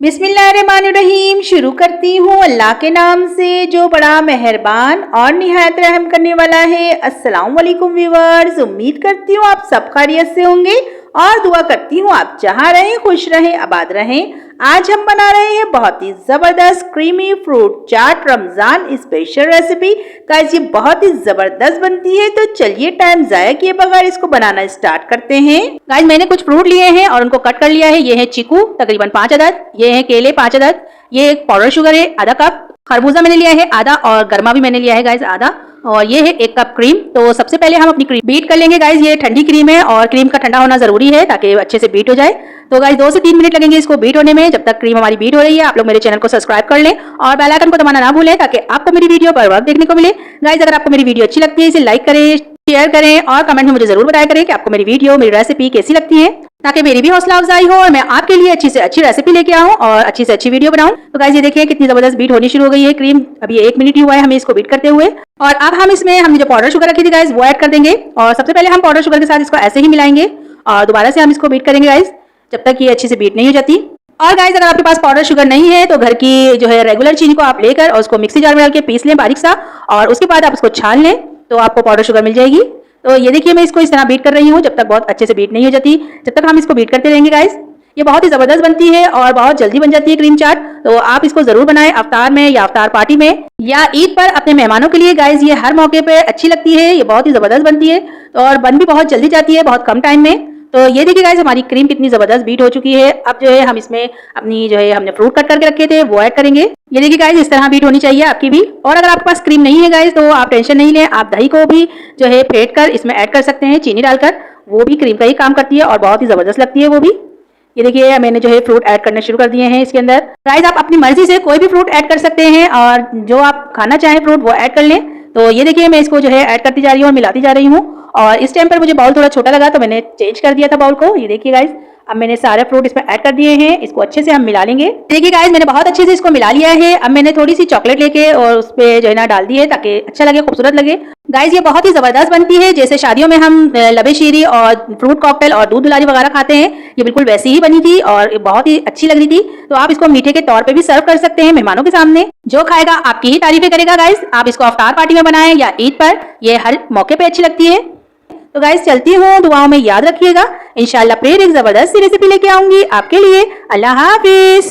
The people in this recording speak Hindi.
बिस्मिल्लाहिर्रहमानिर्रहीम। शुरू करती हूँ अल्लाह के नाम से जो बड़ा मेहरबान और निहायत रहम करने वाला है। अस्सलाम वालेकुम व्यूअर्स, उम्मीद करती हूँ आप सब खैरियत से होंगे और दुआ करती हूँ आप जहाँ रहें खुश रहें आबाद रहें। आज हम बना रहे हैं बहुत ही ज़बरदस्त क्रीमी फ्रूट चाट रमज़ान स्पेशल रेसिपी। गाइस ये बहुत ही ज़बरदस्त बनती है, तो चलिए टाइम ज़ाया किए बगैर इसको बनाना स्टार्ट करते हैं। गाइस मैंने कुछ फ्रूट लिए हैं और उनको कट कर लिया है। ये है चीकू तकरीबन 5 अदद, ये है केले 5 अदद, ये एक पाउडर शुगर है आधा कप, खरबूजा मैंने लिया है आधा और गर्मा भी मैंने लिया है गाइस आधा, और ये है 1 कप क्रीम। तो सबसे पहले हम अपनी क्रीम बीट कर लेंगे गाइस। ये ठंडी क्रीम है और क्रीम का ठंडा होना जरूरी है ताकि अच्छे से बीट हो जाए। तो गाइस 2 से 3 मिनट लगेंगे इसको बीट होने में। जब तक क्रीम हमारी बीट हो रही है आप लोग मेरे चैनल को सब्सक्राइब कर लें और बेल आइकन को दबाना ना भूलें ताकि आपको मेरी वीडियो पर वक्त देखने को मिले। गाइस अगर आपको मेरी वीडियो अच्छी लगती है इसे लाइक करें, शेयर करें और कमेंट में मुझे जरूर बताया करें कि आपको मेरी वीडियो मेरी रेसिपी कैसी लगती है, ताकि मेरी भी हौसला अफजाई हो और मैं आपके लिए अच्छी से अच्छी रेसिपी लेके आऊं और अच्छी से अच्छी वीडियो बनाऊं। तो गाइस ये देखिए कितनी जबरदस्त बीट होनी शुरू हो गई है क्रीम। अभी 1 मिनट ही हुआ है हमें इसको बीट करते हुए। और अब हम इसमें हमने जो पाउडर शुगर रखी थी गाइस वो ऐड कर देंगे। और सबसे पहले हम पाउडर शुगर के साथ इसको ऐसे ही मिलाएंगे और दोबारा से हम इसको बीट करेंगे गाइस जब तक ये अच्छी से बीट नहीं हो जाती। और गाइस अगर आपके पास पाउडर शुगर नहीं है तो घर की जो है रेगुलर चीनी को आप लेकर और उसको मिक्सी जार में डाल के पीस लें बारीक सा, और उसके बाद आप उसको छान लें तो आपको पाउडर शुगर मिल जाएगी। तो ये देखिए मैं इसको इस तरह बीट कर रही हूँ जब तक बहुत अच्छे से बीट नहीं हो जाती, जब तक हम इसको बीट करते रहेंगे गाइस। ये बहुत ही जबरदस्त बनती है और बहुत जल्दी बन जाती है क्रीम चाट। तो आप इसको जरूर बनाएं अफ्तार में या अफ्तार पार्टी में या ईद पर अपने मेहमानों के लिए। गाइस ये हर मौके पे अच्छी लगती है, ये बहुत ही जबरदस्त बनती है और बन भी बहुत जल्दी जाती है बहुत कम टाइम में। तो ये देखिए गाइस हमारी क्रीम कितनी जबरदस्त बीट हो चुकी है। अब जो है हम इसमें अपनी जो है हमने फ्रूट कट करके रखे थे वो ऐड करेंगे। ये देखिए गाइस इस तरह बीट होनी चाहिए आपकी भी। और अगर आपके पास क्रीम नहीं है गाइस तो आप टेंशन नहीं लें, आप दही को भी जो है फेंट कर इसमें ऐड कर सकते हैं चीनी डालकर, वो भी क्रीम का ही काम करती है और बहुत ही जबरदस्त लगती है वो भी। ये देखिए मैंने जो है फ्रूट ऐड करने शुरू कर दिए हैं इसके अंदर। गाइस आप अपनी मर्जी से कोई भी फ्रूट ऐड कर सकते हैं और जो आप खाना चाहें फ्रूट वो ऐड कर लें। तो ये देखिए मैं इसको जो है ऐड करती जा रही हूँ और मिलाती जा रही हूँ। और इस टाइम पर मुझे बाउल थोड़ा छोटा लगा तो मैंने चेंज कर दिया था बाउल को। ये देखिए गाइस अब मैंने सारे फ्रूट इसमें ऐड कर दिए हैं, इसको अच्छे से हम मिला लेंगे। देखिए गाइस मैंने बहुत अच्छे से इसको मिला लिया है। अब मैंने थोड़ी सी चॉकलेट लेके और उस पे जो है ना डाल दी है ताकि अच्छा लगे खूबसूरत लगे। गाइस ये बहुत ही जबरदस्त बनती है, जैसे शादियों में हम लबे शीरी और फ्रूट कॉकटेल और दूध दुलारी वगैरह खाते हैं, ये बिल्कुल वैसी ही बनी थी और बहुत ही अच्छी लग रही थी। तो आप इसको मीठे के तौर पे भी सर्व कर सकते हैं मेहमानों के सामने। जो खाएगा आपकी ही तारीफें करेगा गाइस। आप इसको अफ्तार पार्टी में बनाएं या ईद पर, ये हर मौके पे अच्छी लगती है। तो गाइस चलती हूँ, दुआओं में याद रखिएगा। इंशाल्लाह फिर एक जबरदस्त सी रेसिपी लेके आऊंगी आपके लिए। अल्लाह हाफिज।